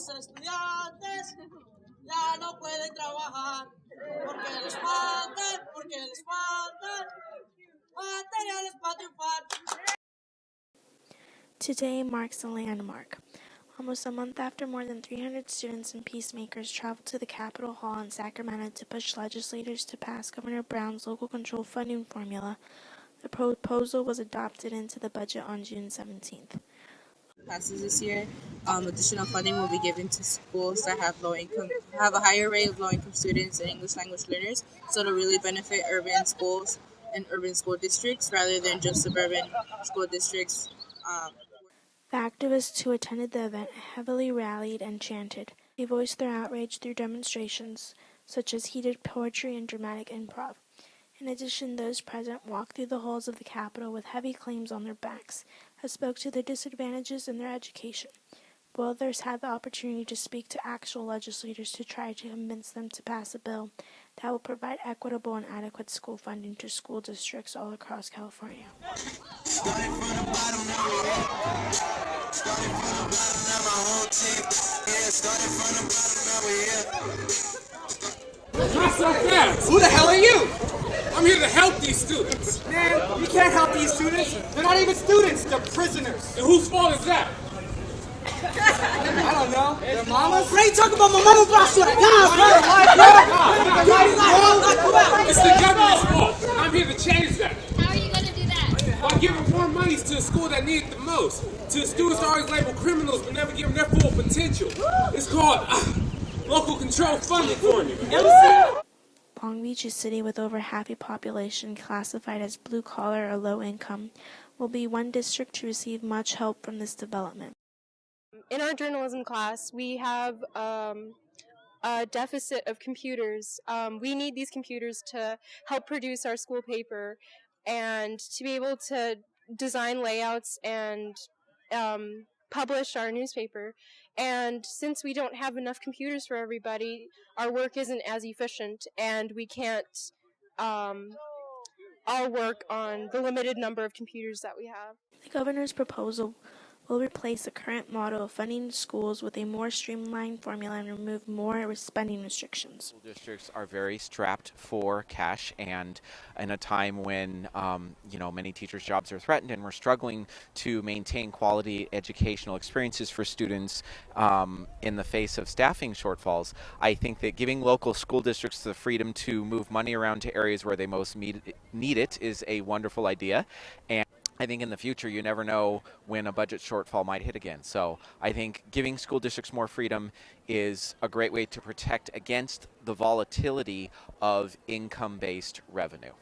Los estudiantes ya no pueden trabajar porque les faltan materiales para triunfar. Today marks a landmark. Almost a month after more than 300 students and peacemakers traveled to the Capitol Hall in Sacramento to push legislators to pass Governor Brown's local control funding formula, the proposal was adopted into the budget on June 17th. Passes this year, additional funding will be given to schools that have have a higher rate of low-income students and English language learners, so to really benefit urban schools and urban school districts rather than just suburban school districts. The activists who attended the event heavily rallied and chanted. They voiced their outrage through demonstrations, such as heated poetry and dramatic improv. In addition, those present walked through the halls of the Capitol with heavy claims on their backs, that spoke to the disadvantages in their education. While others had the opportunity to speak to actual legislators to try to convince them to pass a bill that will provide equitable and adequate school funding to school districts all across California. Started from the bottom, now we're here. Started from the bottom, now my whole team. Yeah, started from the bottom, now we're here. Not so fast! Who the hell are you? I'm here to help these students. Man, you can't help these students. They're not even students, they're prisoners. And whose fault is that? I don't know. Their mamas? What are you talking about? My mama brought you. It's the governor's fault. I'm here to change that. How are you going to do that? By giving more money to the school that need it the most. To the students that always labeled criminals but never give them their full potential. It's called local control funding formula. Long Beach, a city with over half a population classified as blue-collar or low-income, will be one district to receive much help from this development. In our journalism class, we have a deficit of computers. We need these computers to help produce our school paper and to be able to design layouts and publish our newspaper. And since we don't have enough computers for everybody, our work isn't as efficient, and we can't all work on the limited number of computers that we have. The governor's proposal will replace the current model of funding schools with a more streamlined formula and remove more spending restrictions. School districts are very strapped for cash, and in a time when many teachers' jobs are threatened and we're struggling to maintain quality educational experiences for students in the face of staffing shortfalls, I think that giving local school districts the freedom to move money around to areas where they most need it is a wonderful idea. And I think in the future, you never know when a budget shortfall might hit again. So I think giving school districts more freedom is a great way to protect against the volatility of income-based revenue.